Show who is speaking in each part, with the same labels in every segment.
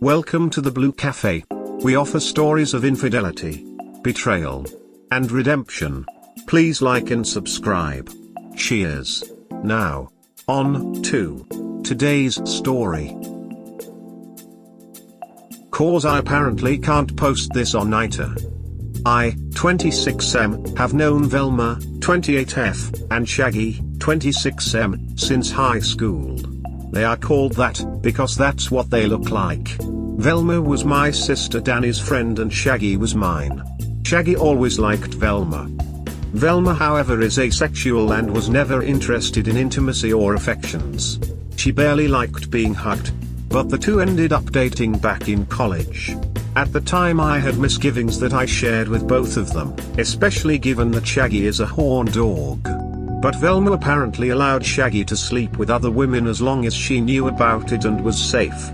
Speaker 1: Welcome to the Blue Cafe. We offer stories of infidelity, betrayal, and redemption. Please like and subscribe. Cheers. Now, on to today's story. Cause I apparently can't post this on Niter. I, 26M, have known Velma, 28F, and Shaggy, 26M, since high school. They are called that, because that's what they look like. Velma was my sister Danny's friend and Shaggy was mine. Shaggy always liked Velma. Velma however is asexual and was never interested in intimacy or affections. She barely liked being hugged. But the two ended up dating back in college. At the time I had misgivings that I shared with both of them, especially given that Shaggy is a horn dog. But Velma apparently allowed Shaggy to sleep with other women as long as she knew about it and was safe.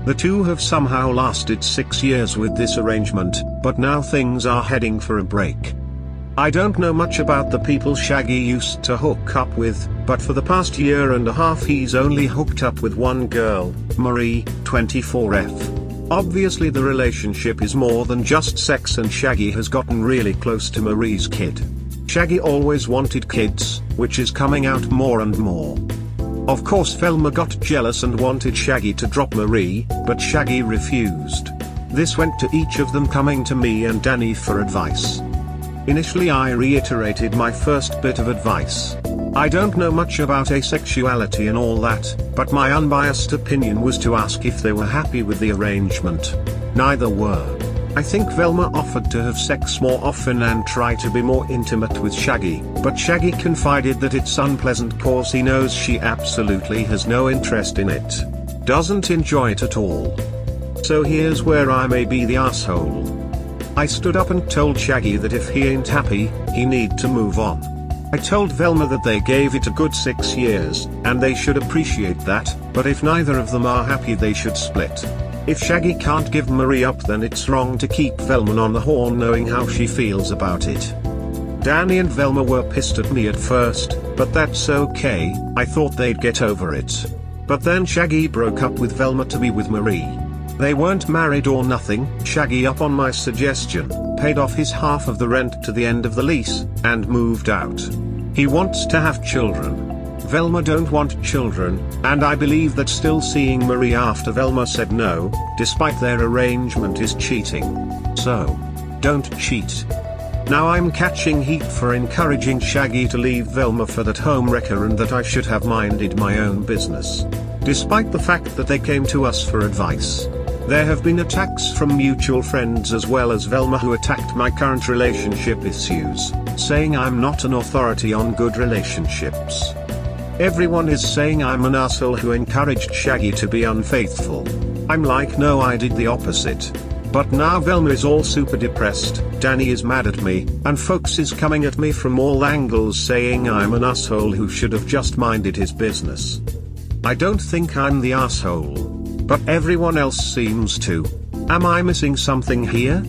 Speaker 1: The two have somehow lasted 6 years with this arrangement, but now things are heading for a break. I don't know much about the people Shaggy used to hook up with, but for the past year and a half he's only hooked up with one girl, Marie, 24F. Obviously the relationship is more than just sex and Shaggy has gotten really close to Marie's kid. Shaggy always wanted kids, which is coming out more and more. Of course Velma got jealous and wanted Shaggy to drop Marie, but Shaggy refused. This went to each of them coming to me and Danny for advice. Initially I reiterated my first bit of advice. I don't know much about asexuality and all that, but my unbiased opinion was to ask if they were happy with the arrangement. Neither were. I think Velma offered to have sex more often and try to be more intimate with Shaggy, but Shaggy confided that it's unpleasant cause he knows she absolutely has no interest in it. Doesn't enjoy it at all. So here's where I may be the asshole. I stood up and told Shaggy that if he ain't happy, he need to move on. I told Velma that they gave it a good 6 years, and they should appreciate that, but if neither of them are happy they should split. If Shaggy can't give Marie up then it's wrong to keep Velma on the horn knowing how she feels about it. Danny and Velma were pissed at me at first, but that's okay, I thought they'd get over it. But then Shaggy broke up with Velma to be with Marie. They weren't married or nothing. Shaggy, up on my suggestion, paid off his half of the rent to the end of the lease, and moved out. He wants to have children. Velma don't want children, and I believe that still seeing Marie after Velma said no, despite their arrangement, is cheating. So, don't cheat. Now I'm catching heat for encouraging Shaggy to leave Velma for that homewrecker and that I should have minded my own business. Despite the fact that they came to us for advice. There have been attacks from mutual friends as well as Velma who attacked my current relationship issues, saying I'm not an authority on good relationships. Everyone is saying I'm an asshole who encouraged Shaggy to be unfaithful. I'm like, no, I did the opposite. But now Velma is all super depressed, Danny is mad at me, and folks is coming at me from all angles saying I'm an asshole who should have just minded his business. I don't think I'm the asshole. But everyone else seems to. Am I missing something here?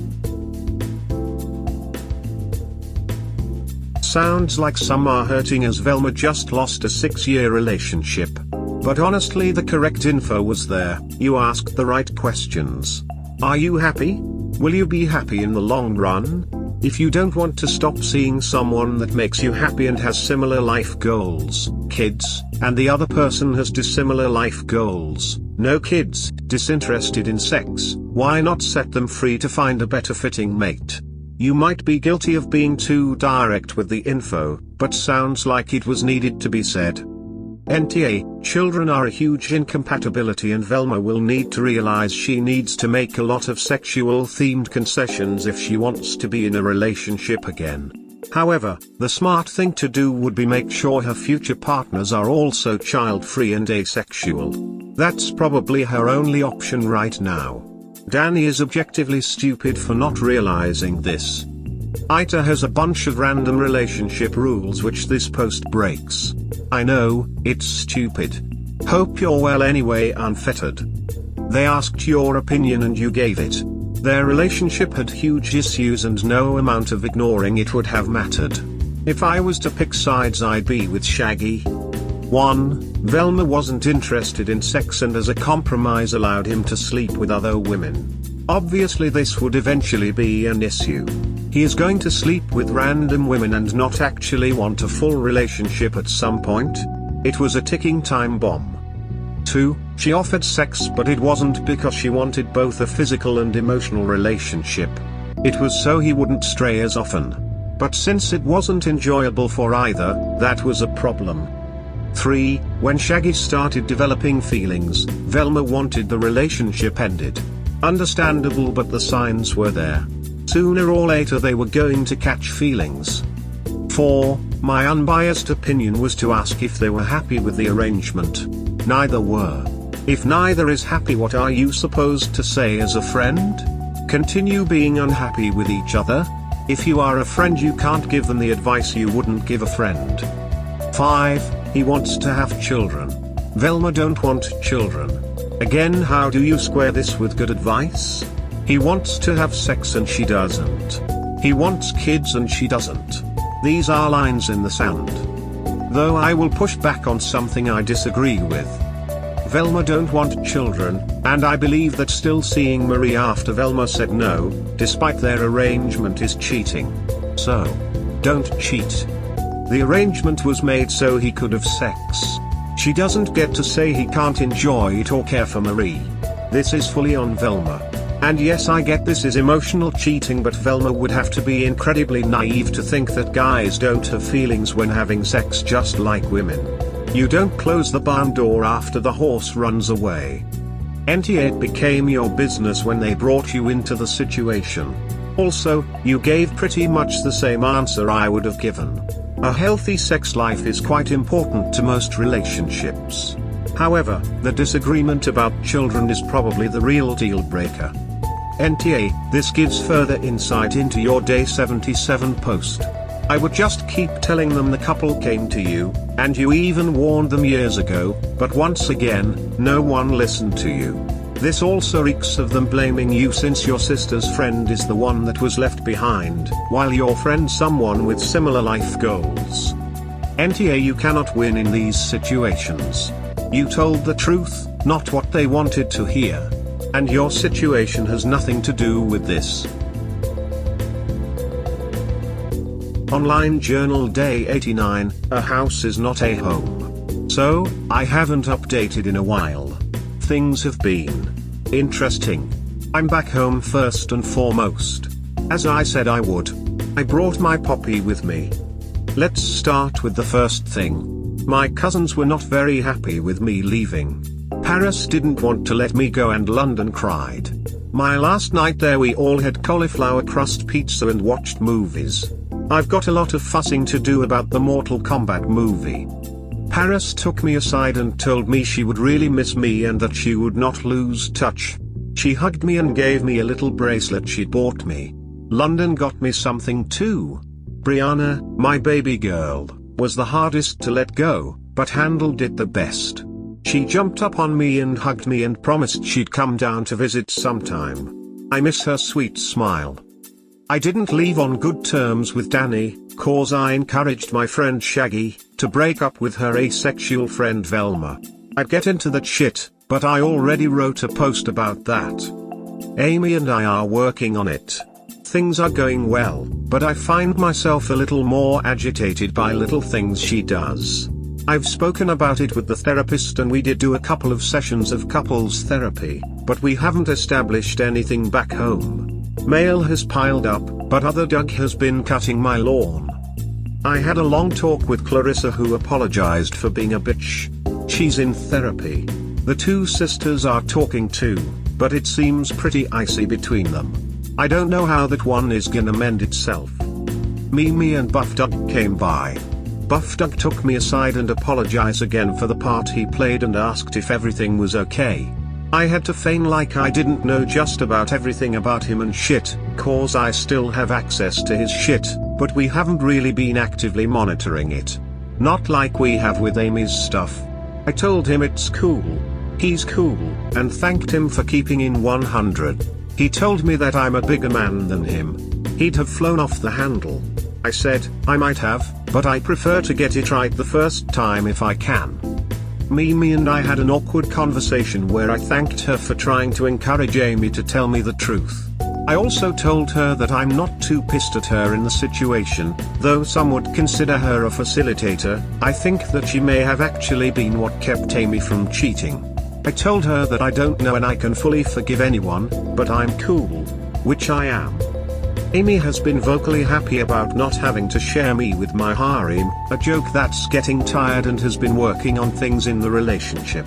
Speaker 1: Sounds like some are hurting as Velma just lost a 6-year relationship. But honestly the correct info was there, you asked the right questions. Are you happy? Will you be happy in the long run? If you don't want to stop seeing someone that makes you happy and has similar life goals, kids, and the other person has dissimilar life goals, no kids, disinterested in sex, why not set them free to find a better fitting mate? You might be guilty of being too direct with the info, but sounds like it was needed to be said. NTA, children are a huge incompatibility and Velma will need to realize she needs to make a lot of sexual themed concessions if she wants to be in a relationship again. However, the smart thing to do would be make sure her future partners are also child-free and asexual. That's probably her only option right now. Danny is objectively stupid for not realizing this. Ita has a bunch of random relationship rules which this post breaks. I know, it's stupid. Hope you're well anyway, unfettered. They asked your opinion and you gave it. Their relationship had huge issues and no amount of ignoring it would have mattered. If I was to pick sides I'd be with Shaggy. 1. Velma wasn't interested in sex and as a compromise allowed him to sleep with other women. Obviously this would eventually be an issue. He is going to sleep with random women and not actually want a full relationship at some point. It was a ticking time bomb. 2. She offered sex but it wasn't because she wanted both a physical and emotional relationship. It was so he wouldn't stray as often. But since it wasn't enjoyable for either, that was a problem. 3. When Shaggy started developing feelings, Velma wanted the relationship ended. Understandable, but the signs were there. Sooner or later they were going to catch feelings. 4. My unbiased opinion was to ask if they were happy with the arrangement. Neither were. If neither is happy, what are you supposed to say as a friend? Continue being unhappy with each other? If you are a friend, you can't give them the advice you wouldn't give a friend. 5. He wants to have children. Velma don't want children. Again, how do you square this with good advice? He wants to have sex and she doesn't. He wants kids and she doesn't. These are lines in the sand. Though I will push back on something I disagree with. Velma don't want children, and I believe that still seeing Marie after Velma said no, despite their arrangement, is cheating. So, don't cheat. The arrangement was made so he could have sex. She doesn't get to say he can't enjoy it or care for Marie. This is fully on Velma. And yes, I get this is emotional cheating, but Velma would have to be incredibly naive to think that guys don't have feelings when having sex just like women. You don't close the barn door after the horse runs away. It became your business when they brought you into the situation. Also, you gave pretty much the same answer I would have given. A healthy sex life is quite important to most relationships. However, the disagreement about children is probably the real deal breaker. This gives further insight into your day 77 post. I would just keep telling them the couple came to you, and you even warned them years ago, but once again, no one listened to you. This also reeks of them blaming you since your sister's friend is the one that was left behind, while your friend someone with similar life goals. You cannot win in these situations. You told the truth, not what they wanted to hear. And your situation has nothing to do with this. Online journal day 89, a house is not a home. So, I haven't updated in a while. Things have been interesting. I'm back home first and foremost. As I said I would. I brought my puppy with me. Let's start with the first thing. My cousins were not very happy with me leaving. Paris didn't want to let me go and London cried. My last night there we all had cauliflower crust pizza and watched movies. I've got a lot of fussing to do about the Mortal Kombat movie. Paris took me aside and told me she would really miss me and that she would not lose touch. She hugged me and gave me a little bracelet she'd bought me. London got me something too. Brianna, my baby girl, was the hardest to let go, but handled it the best. She jumped up on me and hugged me and promised she'd come down to visit sometime. I miss her sweet smile. I didn't leave on good terms with Danny, cause I encouraged my friend Shaggy to break up with her asexual friend Velma. I'd get into that shit, but I already wrote a post about that. Amy and I are working on it. Things are going well, but I find myself a little more agitated by little things she does. I've spoken about it with the therapist and we did do a couple of sessions of couples therapy, but we haven't established anything back home. Mail has piled up, but other Doug has been cutting my lawn. I had a long talk with Clarissa who apologized for being a bitch. She's in therapy. The two sisters are talking too, but it seems pretty icy between them. I don't know how that one is gonna mend itself. Mimi and Buff Doug came by. Buff Doug took me aside and apologized again for the part he played and asked if everything was okay. I had to feign like I didn't know just about everything about him and shit, cause I still have access to his shit, but we haven't really been actively monitoring it. Not like we have with Amy's stuff. I told him it's cool. He's cool, and thanked him for keeping in 100. He told me that I'm a bigger man than him. He'd have flown off the handle. I said, I might have, but I prefer to get it right the first time if I can. Mimi and I had an awkward conversation where I thanked her for trying to encourage Amy to tell me the truth. I also told her that I'm not too pissed at her in the situation, though some would consider her a facilitator. I think that she may have actually been what kept Amy from cheating. I told her that I don't know and I can fully forgive anyone, but I'm cool, which I am. Amy has been vocally happy about not having to share me with my harem, a joke that's getting tired, and has been working on things in the relationship.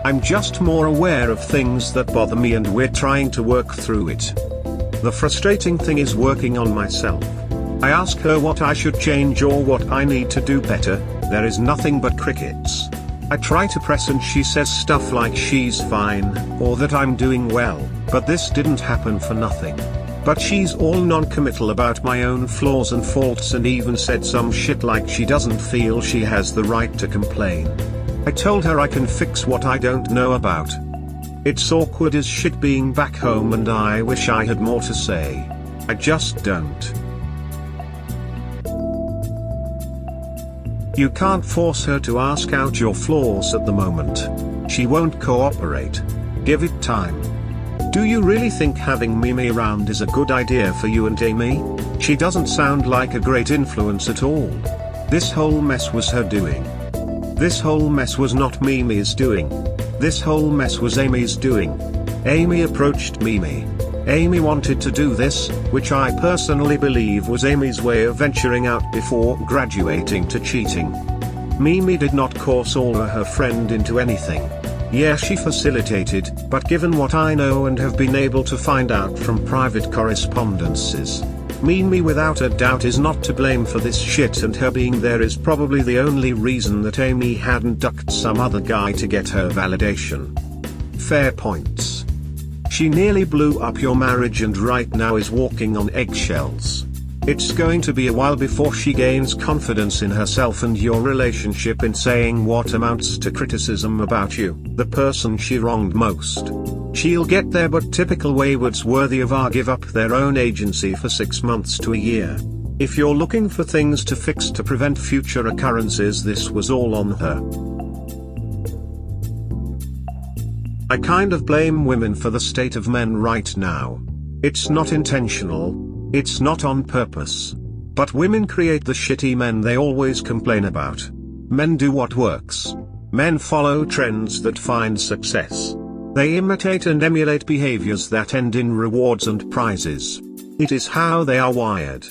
Speaker 1: I'm just more aware of things that bother me and we're trying to work through it. The frustrating thing is working on myself. I ask her what I should change or what I need to do better. There is nothing but crickets. I try to press and she says stuff like she's fine, or that I'm doing well, but this didn't happen for nothing. But she's all non-committal about my own flaws and faults, and even said some shit like she doesn't feel she has the right to complain. I told her I can fix what I don't know about. It's awkward as shit being back home and I wish I had more to say. I just don't. You can't force her to ask out your flaws at the moment. She won't cooperate. Give it time. Do you really think having Mimi around is a good idea for you and Amy? She doesn't sound like a great influence at all. This whole mess was her doing. This whole mess was not Mimi's doing. This whole mess was Amy's doing. Amy approached Mimi. Amy wanted to do this, which I personally believe was Amy's way of venturing out before graduating to cheating. Mimi did not coerce her friend into anything. Yeah, she facilitated, but given what I know and have been able to find out from private correspondences, Mimi without a doubt is not to blame for this shit, and her being there is probably the only reason that Amy hadn't ducked some other guy to get her validation. Fair points. She nearly blew up your marriage and right now is walking on eggshells. It's going to be a while before she gains confidence in herself and your relationship in saying what amounts to criticism about you, the person she wronged most. She'll get there, but typical waywards worthy of our give up their own agency for 6 months to a year. If you're looking for things to fix to prevent future occurrences, this was all on her. I kind of blame women for the state of men right now. It's not intentional. It's not on purpose. But women create the shitty men they always complain about. Men do what works. Men follow trends that find success. They imitate and emulate behaviors that end in rewards and prizes. It is how they are wired.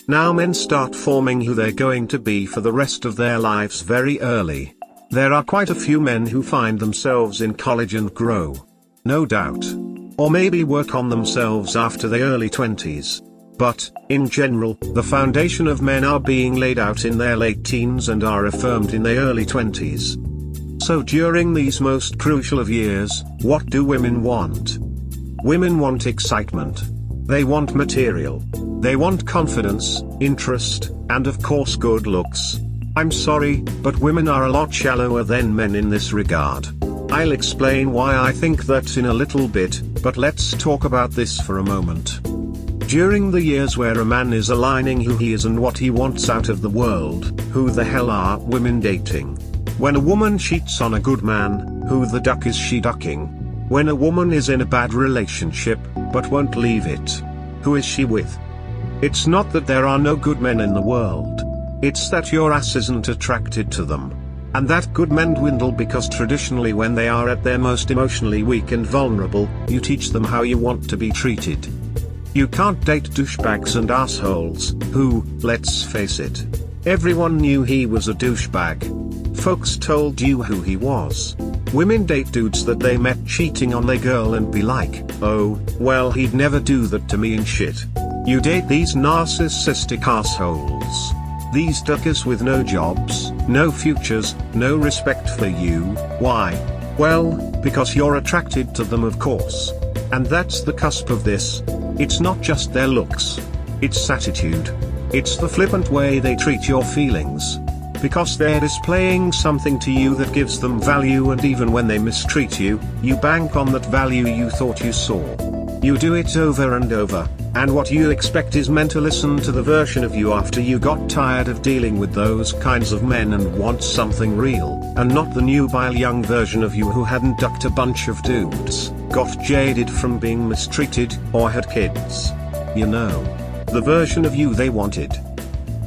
Speaker 1: Now men start forming who they're going to be for the rest of their lives very early. There are quite a few men who find themselves in college and grow. No doubt. Or maybe work on themselves after the early 20s. But, in general, the foundation of men are being laid out in their late teens and are affirmed in their early 20s. So during these most crucial of years, what do women want? Women want excitement. They want material. They want confidence, interest, and of course good looks. I'm sorry, but women are a lot shallower than men in this regard. I'll explain why I think that in a little bit, but let's talk about this for a moment. During the years where a man is aligning who he is and what he wants out of the world, who the hell are women dating? When a woman cheats on a good man, who the duck is she ducking? When a woman is in a bad relationship, but won't leave it, who is she with? It's not that there are no good men in the world. It's that your ass isn't attracted to them. And that good men dwindle because traditionally when they are at their most emotionally weak and vulnerable, you teach them how you want to be treated. You can't date douchebags and assholes, who, let's face it, everyone knew he was a douchebag. Folks told you who he was. Women date dudes that they met cheating on their girl and be like, oh, well he'd never do that to me and shit. You date these narcissistic assholes. These duckers with no jobs, no futures, no respect for you. Why? Well, because you're attracted to them, of course. And that's the cusp of this. It's not just their looks. It's attitude. It's the flippant way they treat your feelings. Because they're displaying something to you that gives them value, and even when they mistreat you, you bank on that value you thought you saw. You do it over and over. And what you expect is men to listen to the version of you after you got tired of dealing with those kinds of men and want something real, and not the nubile young version of you who hadn't ducked a bunch of dudes, got jaded from being mistreated, or had kids. You know. The version of you they wanted.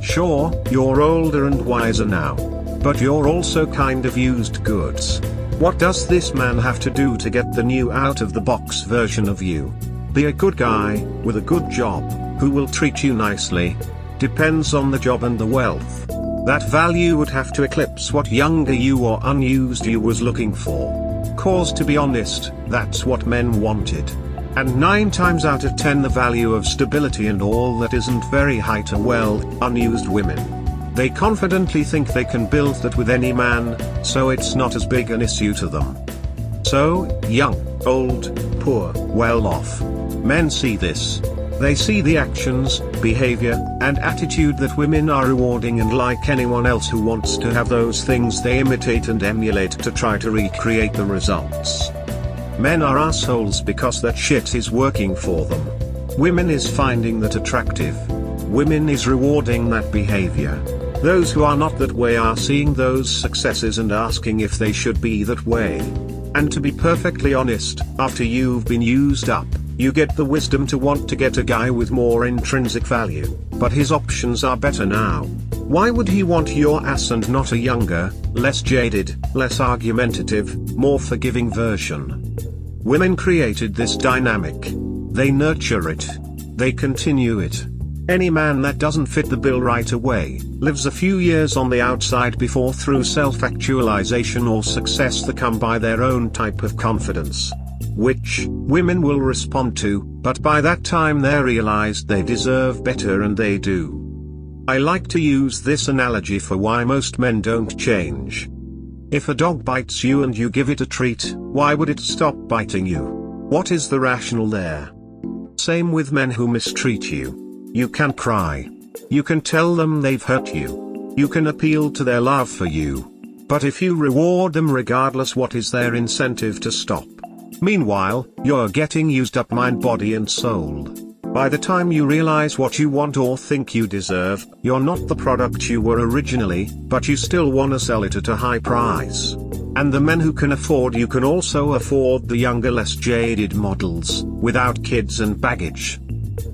Speaker 1: Sure, you're older and wiser now. But you're also kind of used goods. What does this man have to do to get the new out-of-the-box version of you? Be a good guy, with a good job, who will treat you nicely. Depends on the job and the wealth. That value would have to eclipse what younger you or unused you was looking for. Cause to be honest, that's what men wanted. And 9 times out of 10 the value of stability and all that isn't very high to unused women. They confidently think they can build that with any man, so it's not as big an issue to them. So, young, old, poor, well off. Men see this. They see the actions, behavior, and attitude that women are rewarding, and like anyone else who wants to have those things, they imitate and emulate to try to recreate the results. Men are assholes because that shit is working for them. Women is finding that attractive. Women is rewarding that behavior. Those who are not that way are seeing those successes and asking if they should be that way. And to be perfectly honest, after you've been used up, you get the wisdom to want to get a guy with more intrinsic value, but his options are better now. Why would he want your ass and not a younger, less jaded, less argumentative, more forgiving version? Women created this dynamic. They nurture it. They continue it. Any man that doesn't fit the bill right away, lives a few years on the outside before through self-actualization or success that come by their own type of confidence. Which, women will respond to, but by that time they're realized they deserve better, and they do. I like to use this analogy for why most men don't change. If a dog bites you and you give it a treat, why would it stop biting you? What is the rationale there? Same with men who mistreat you. You can cry. You can tell them they've hurt you. You can appeal to their love for you. But if you reward them regardless, what is their incentive to stop? Meanwhile, you're getting used up mind, body and soul. By the time you realize what you want or think you deserve, you're not the product you were originally, but you still wanna sell it at a high price. And the men who can afford you can also afford the younger, less jaded models, without kids and baggage.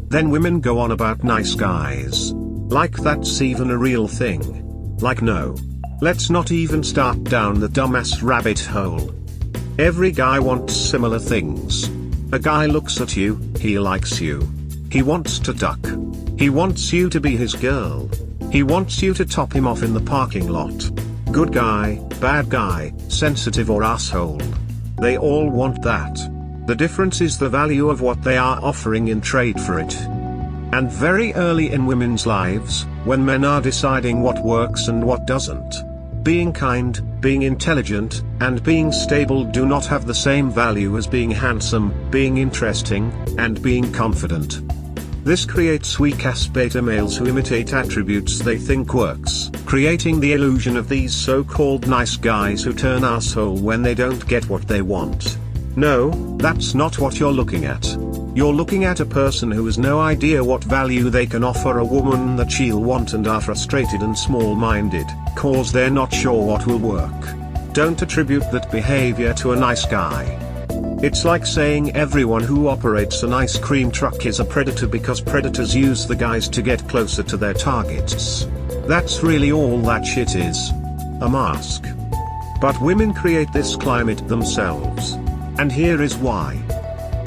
Speaker 1: Then women go on about nice guys. Like that's even a real thing. Like no. Let's not even start down the dumbass rabbit hole. Every guy wants similar things. A guy looks at you, he likes you. He wants to duck. He wants you to be his girl. He wants you to top him off in the parking lot. Good guy, bad guy, sensitive or asshole. They all want that. The difference is the value of what they are offering in trade for it. And very early in women's lives, when men are deciding what works and what doesn't, being kind, being intelligent, and being stable do not have the same value as being handsome, being interesting, and being confident. This creates weak-ass beta males who imitate attributes they think works, creating the illusion of these so-called nice guys who turn asshole when they don't get what they want. No, that's not what you're looking at. You're looking at a person who has no idea what value they can offer a woman that she'll want, and are frustrated and small-minded, cause they're not sure what will work. Don't attribute that behavior to a nice guy. It's like saying everyone who operates an ice cream truck is a predator because predators use the guys to get closer to their targets. That's really all that shit is. A mask. But women create this climate themselves. And here is why.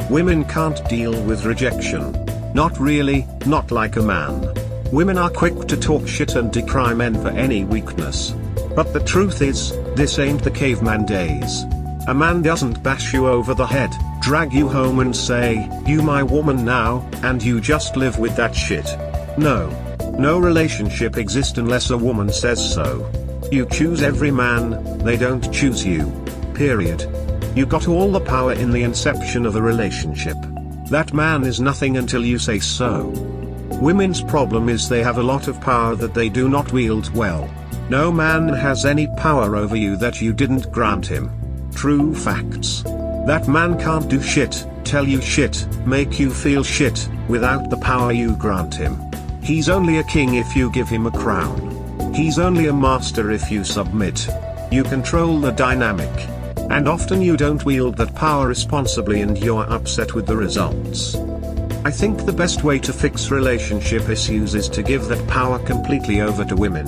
Speaker 1: Women can't deal with rejection. Not really, not like a man. Women are quick to talk shit and decry men for any weakness. But the truth is, this ain't the caveman days. A man doesn't bash you over the head, drag you home and say, "You my woman now," and you just live with that shit. No. No relationship exists unless a woman says so. You choose every man, they don't choose you. Period. You got all the power in the inception of a relationship. That man is nothing until you say so. Women's problem is they have a lot of power that they do not wield well. No man has any power over you that you didn't grant him. True facts. That man can't do shit, tell you shit, make you feel shit, without the power you grant him. He's only a king if you give him a crown. He's only a master if you submit. You control the dynamic. And often you don't wield that power responsibly and you're upset with the results. I think the best way to fix relationship issues is to give that power completely over to women.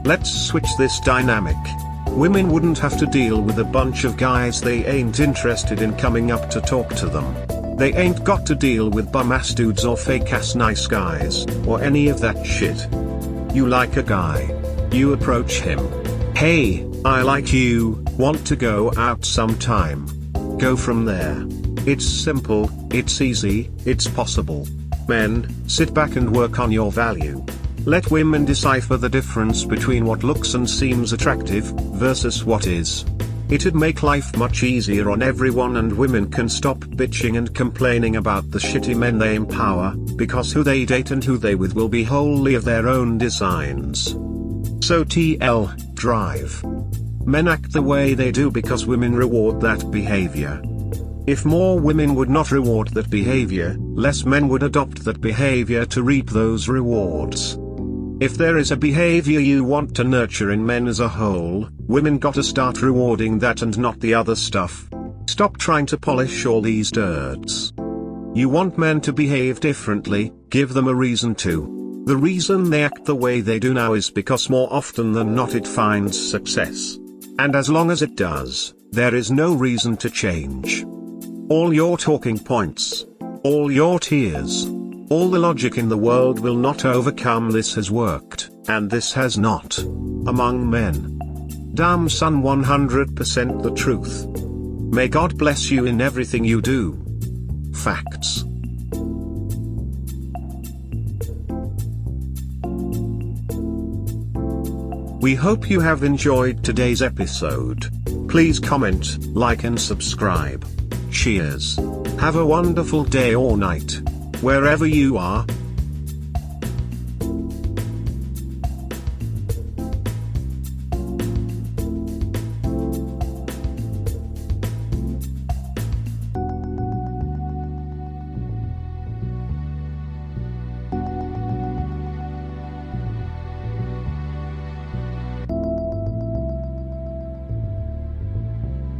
Speaker 1: Let's switch this dynamic. Women wouldn't have to deal with a bunch of guys they ain't interested in coming up to talk to them. They ain't got to deal with bum-ass dudes or fake-ass nice guys, or any of that shit. You like a guy. You approach him. Hey, I like you, want to go out sometime. Go from there. It's simple, it's easy, it's possible. Men, sit back and work on your value. Let women decipher the difference between what looks and seems attractive, versus what is. It'd make life much easier on everyone and women can stop bitching and complaining about the shitty men they empower, because who they date and who they with will be wholly of their own designs. So TL, drive. Men act the way they do because women reward that behavior. If more women would not reward that behavior, less men would adopt that behavior to reap those rewards. If there is a behavior you want to nurture in men as a whole, women gotta start rewarding that and not the other stuff. Stop trying to polish all these dirts. You want men to behave differently, give them a reason to. The reason they act the way they do now is because more often than not it finds success. And as long as it does, there is no reason to change. All your talking points, all your tears, all the logic in the world will not overcome this has worked, and this has not. Among men. Damn son, 100% the truth. May God bless you in everything you do. Facts. We hope you have enjoyed today's episode. Please comment, like and subscribe. Cheers. Have a wonderful day or night. Wherever you are.